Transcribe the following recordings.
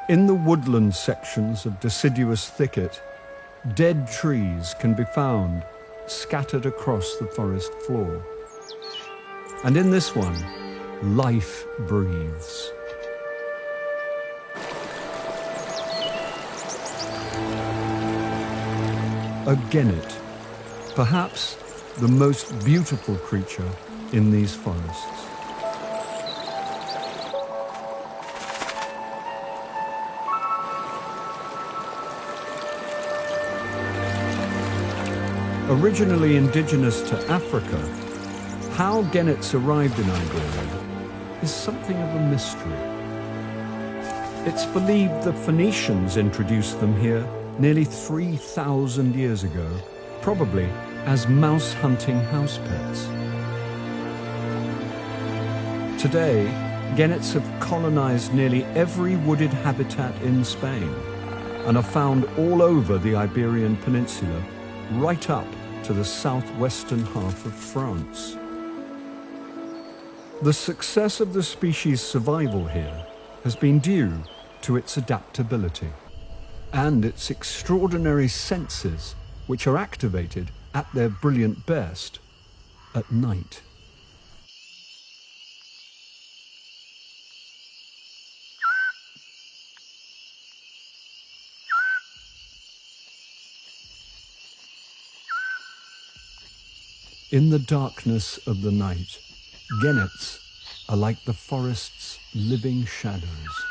In the woodland sections of deciduous thicket, dead trees can be found scattered across the forest floor. And in this one, life breathes. A genet, perhaps the most beautiful creature in these forests. Originally indigenous to Africa, how genets arrived in Iberia is something of a mystery. It's believed the Phoenicians introduced them here nearly 3,000 years ago, probably as mouse-hunting house pets. Today, genets have colonized nearly every wooded habitat in Spain and are found all over the Iberian Peninsula, right up to the southwestern half of France. The success of the species' survival here has been due to its adaptability and its extraordinary senses, which are activated at their brilliant best at night. In the darkness of the night, genets are like the forest's living shadows.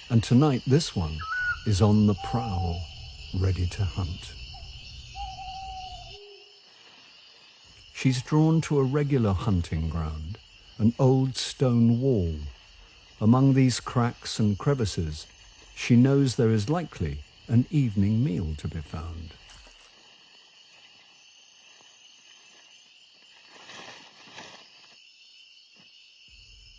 And tonight this one is on the prowl, ready to hunt. She's drawn to a regular hunting ground, an old stone wall. Among these cracks and crevices, she knows there is likely an evening meal to be found.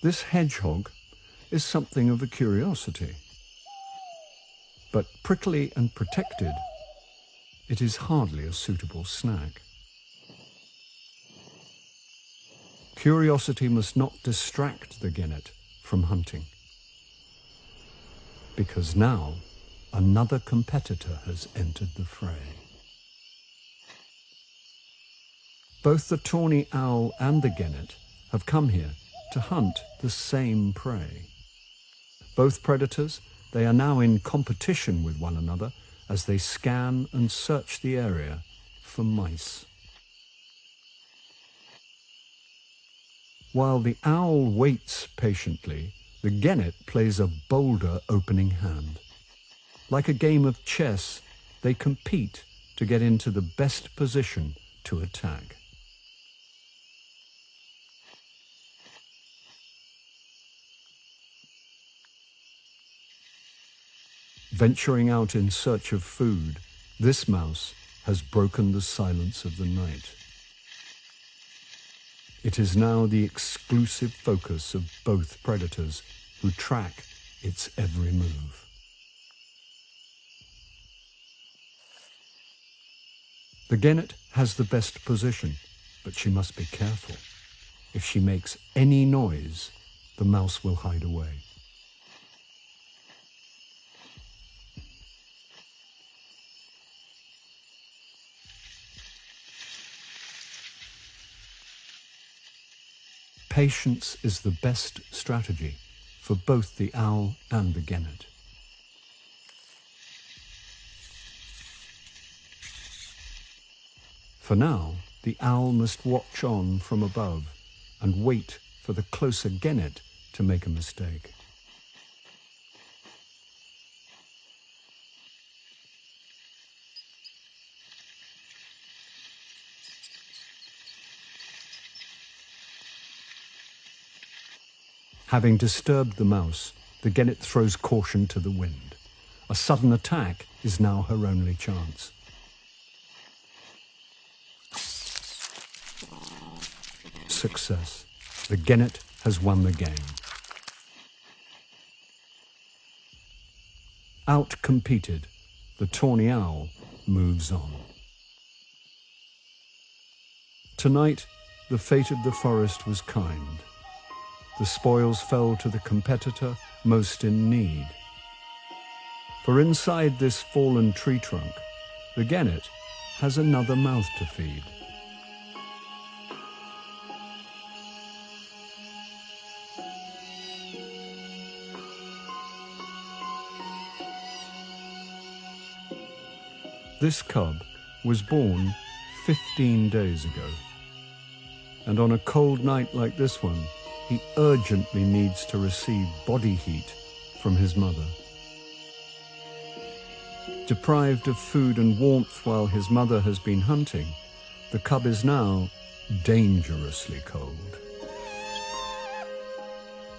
This hedgehog is something of a curiosity. But prickly and protected, it is hardly a suitable snack. Curiosity must not distract the genet from hunting, because now another competitor has entered the fray. Both the tawny owl and the genet have come here to hunt the same prey. Both predators, they are now in competition with one another as they scan and search the area for mice. While the owl waits patiently, the genet plays a bolder opening hand. Like a game of chess, they compete to get into the best position to attack. Venturing out in search of food, this mouse has broken the silence of the night. It is now the exclusive focus of both predators, who track its every move. The genet has the best position, but she must be careful. If she makes any noise, the mouse will hide away. Patience is the best strategy for both the owl and the genet. For now, the owl must watch on from above and wait for the closer genet to make a mistake. Having disturbed the mouse, the genet throws caution to the wind. A sudden attack is now her only chance. Success. The genet has won the game. Out-competed, the tawny owl moves on. Tonight, the fate of the forest was kind. The spoils fell to the competitor most in need. For inside this fallen tree trunk, the genet has another mouth to feed. This cub was born 15 days ago. And on a cold night like this one, he urgently needs to receive body heat from his mother. Deprived of food and warmth while his mother has been hunting, the cub is now dangerously cold.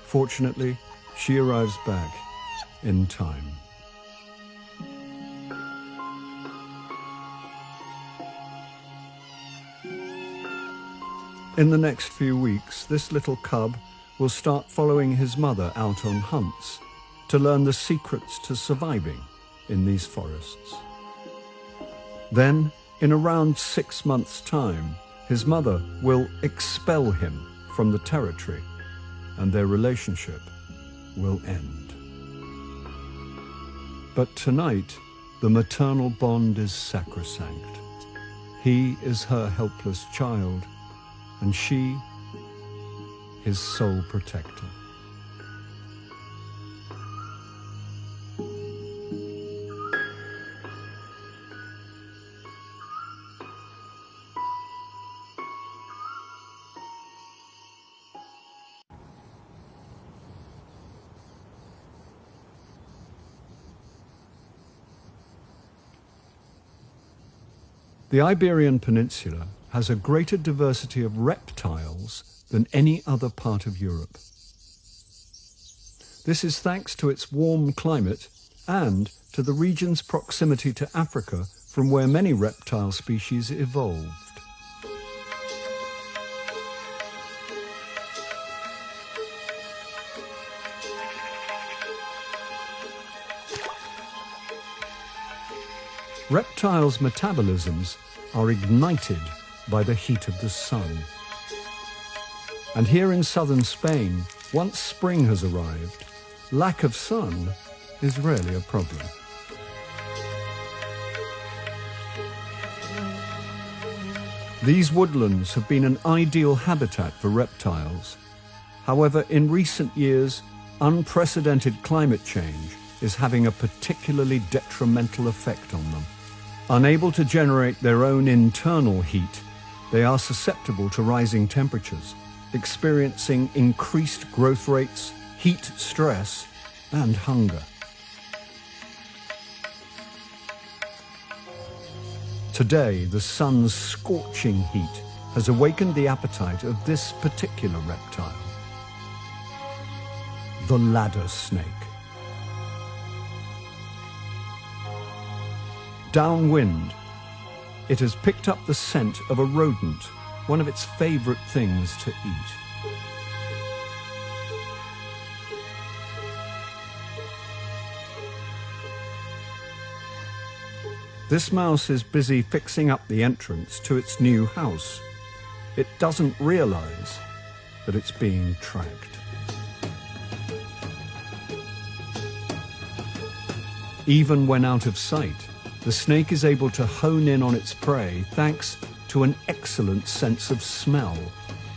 Fortunately, she arrives back in time. In the next few weeks, this little cub will start following his mother out on hunts to learn the secrets to surviving in these forests. Then, in around 6 months' time, his mother will expel him from the territory and their relationship will end. But tonight, the maternal bond is sacrosanct. He is her helpless child, and she, his sole protector. The Iberian Peninsula has a greater diversity of reptiles than any other part of Europe. This is thanks to its warm climate and to the region's proximity to Africa, from where many reptile species evolved. Reptiles' metabolisms are ignited by the heat of the sun. And here in southern Spain, once spring has arrived, lack of sun is rarely a problem. These woodlands have been an ideal habitat for reptiles. However, in recent years, unprecedented climate change is having a particularly detrimental effect on them. Unable to generate their own internal heat, they are susceptible to rising temperatures, experiencing increased growth rates, heat stress, and hunger. Today, the sun's scorching heat has awakened the appetite of this particular reptile, the ladder snake. Downwind, it has picked up the scent of a rodent, one of its favorite things to eat. This mouse is busy fixing up the entrance to its new house. It doesn't realize that it's being tracked. Even when out of sight, the snake is able to hone in on its prey thanks to an excellent sense of smell,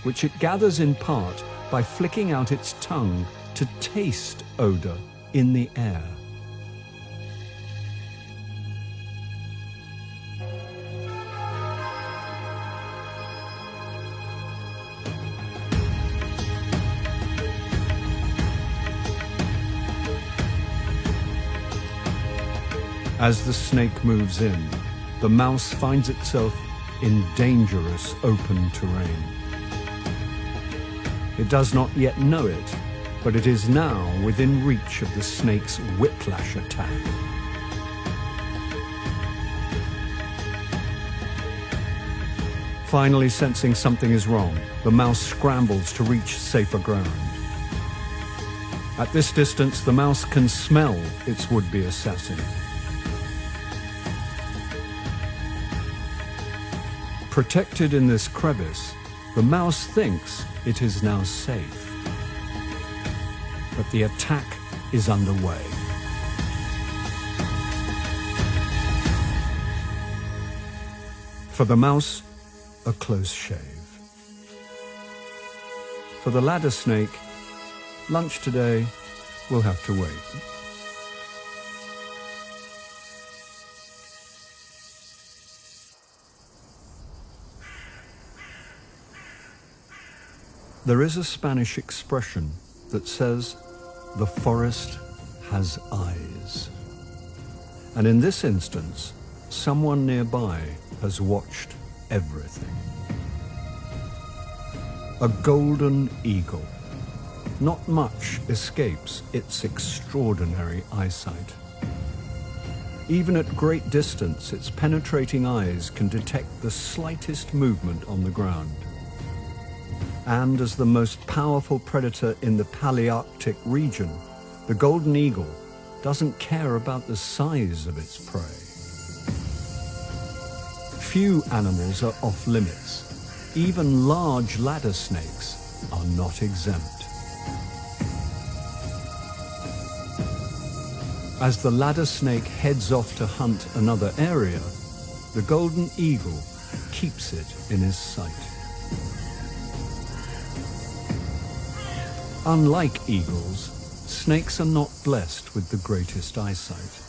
which it gathers in part by flicking out its tongue to taste odor in the air. As the snake moves in, the mouse finds itself in dangerous open terrain. It does not yet know it, but it is now within reach of the snake's whiplash attack. Finally sensing something is wrong, the mouse scrambles to reach safer ground. At this distance, the mouse can smell its would-be assassin. Protected in this crevice, the mouse thinks it is now safe. But the attack is underway. For the mouse, a close shave. For the ladder snake, lunch today will have to wait. There is a Spanish expression that says, the forest has eyes. And in this instance, someone nearby has watched everything. A golden eagle. Not much escapes its extraordinary eyesight. Even at great distance, its penetrating eyes can detect the slightest movement on the ground. And as the most powerful predator in the Palearctic region, the golden eagle doesn't care about the size of its prey. Few animals are off limits. Even large ladder snakes are not exempt. As the ladder snake heads off to hunt another area, the golden eagle keeps it in his sight. Unlike eagles, snakes are not blessed with the greatest eyesight.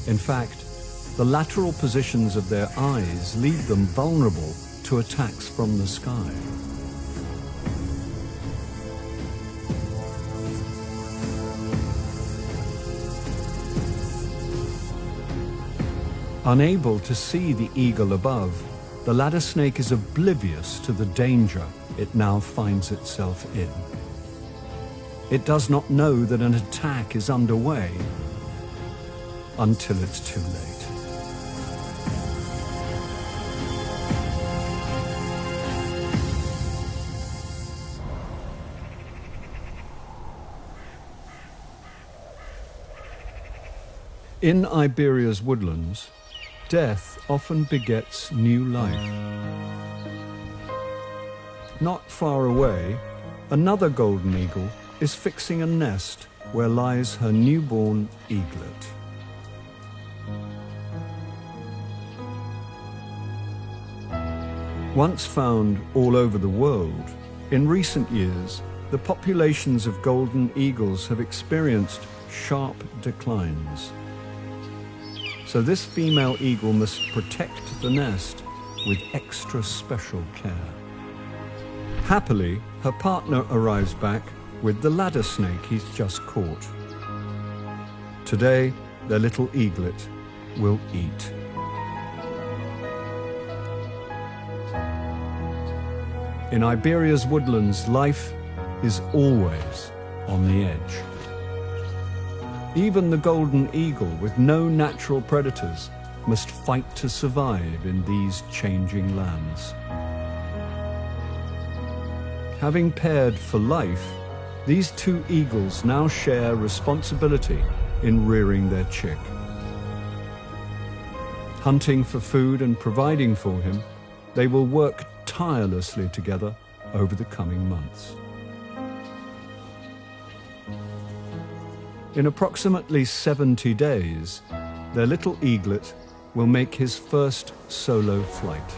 In fact, the lateral positions of their eyes leave them vulnerable to attacks from the sky. Unable to see the eagle above, the ladder snake is oblivious to the danger it now finds itself in. It does not know that an attack is underway until it's too late. In Iberia's woodlands, death often begets new life. Not far away, another golden eagle is fixing a nest where lies her newborn eaglet. Once found all over the world, in recent years, the populations of golden eagles have experienced sharp declines. So this female eagle must protect the nest with extra special care. Happily, her partner arrives back with the ladder snake he's just caught. Today, their little eaglet will eat. In Iberia's woodlands, life is always on the edge. Even the golden eagle, with no natural predators, must fight to survive in these changing lands. Having paired for life, these two eagles now share responsibility in rearing their chick. Hunting for food and providing for him, they will work tirelessly together over the coming months. In approximately 70 days, their little eaglet will make his first solo flight.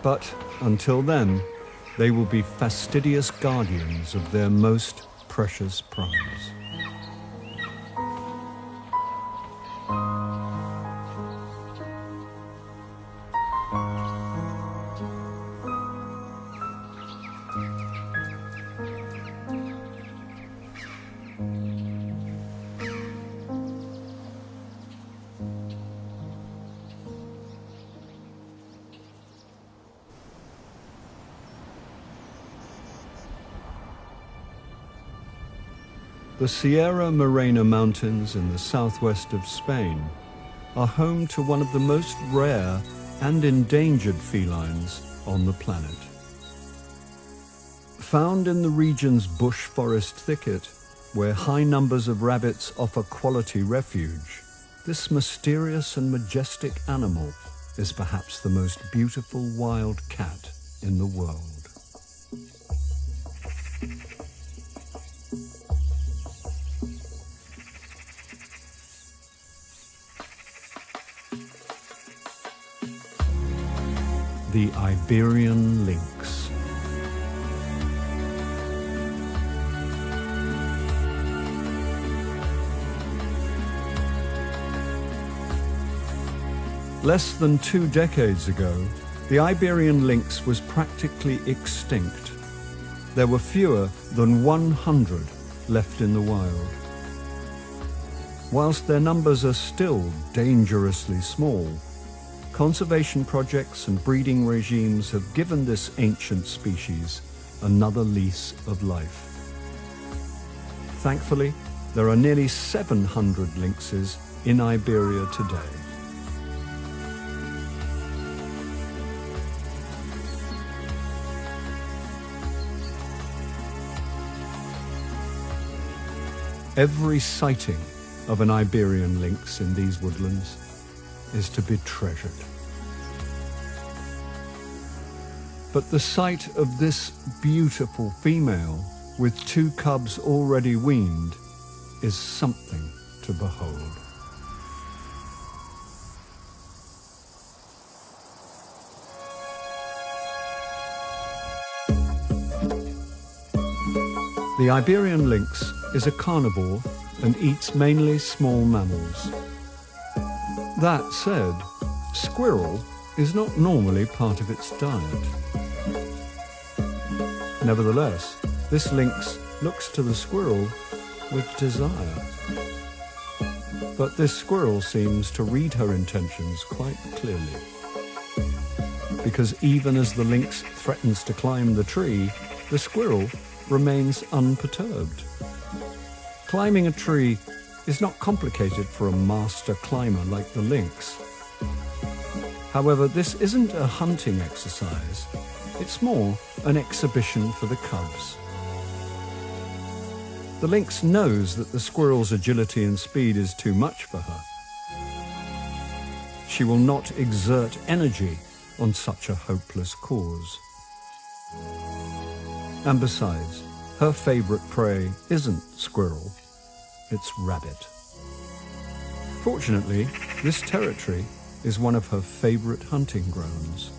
But until then, they will be fastidious guardians of their most precious prize. The Sierra Morena Mountains in the southwest of Spain are home to one of the most rare and endangered felines on the planet. Found in the region's bush forest thicket, where high numbers of rabbits offer quality refuge, this mysterious and majestic animal is perhaps the most beautiful wild cat in the world. the Iberian lynx. Less than 2 decades ago, the Iberian lynx was practically extinct. There were fewer than 100 left in the wild. Whilst their numbers are still dangerously small, conservation projects and breeding regimes have given this ancient species another lease of life. Thankfully, there are nearly 700 lynxes in Iberia today. Every sighting of an Iberian lynx in these woodlands is to be treasured. But the sight of this beautiful female with 2 cubs already weaned is something to behold. The Iberian lynx is a carnivore and eats mainly small mammals. That said, squirrel is not normally part of its diet. Nevertheless, this lynx looks to the squirrel with desire. But this squirrel seems to read her intentions quite clearly. Because even as the lynx threatens to climb the tree, the squirrel remains unperturbed. Climbing a tree is not complicated for a master climber like the lynx. However, this isn't a hunting exercise. It's more an exhibition for the cubs. The lynx knows that the squirrel's agility and speed is too much for her. She will not exert energy on such a hopeless cause. And besides, her favorite prey isn't squirrel, it's rabbit. Fortunately, this territory is one of her favorite hunting grounds.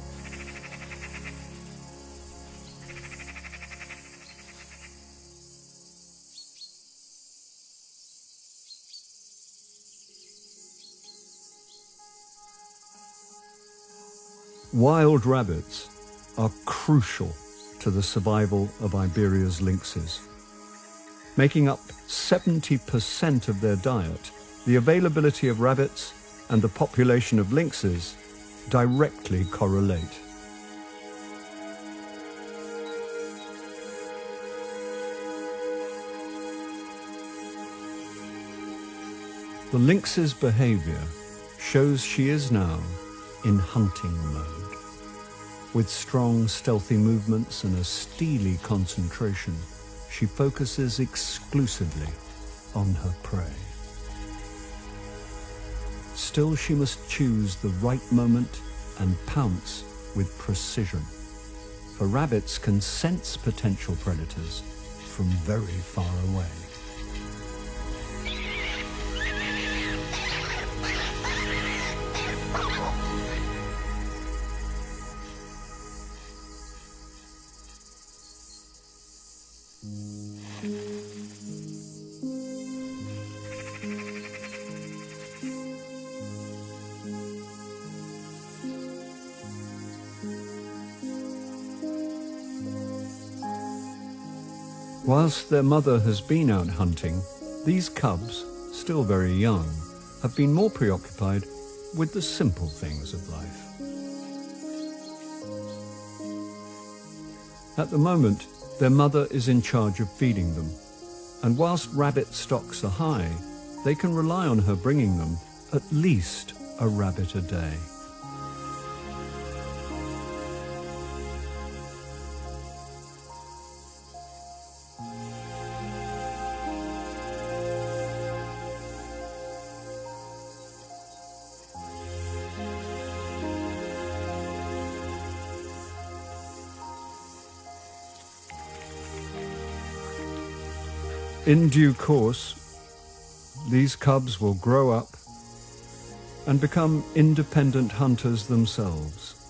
Wild rabbits are crucial to the survival of Iberia's lynxes. Making up 70% of their diet, the availability of rabbits and the population of lynxes directly correlate. The lynx's behavior shows she is now in hunting mode. With strong, stealthy movements and a steely concentration, she focuses exclusively on her prey. Still, she must choose the right moment and pounce with precision, for rabbits can sense potential predators from very far away. Whilst their mother has been out hunting, these cubs, still very young, have been more preoccupied with the simple things of life. At the moment, their mother is in charge of feeding them, and whilst rabbit stocks are high, they can rely on her bringing them at least a rabbit a day. In due course, these cubs will grow up and become independent hunters themselves.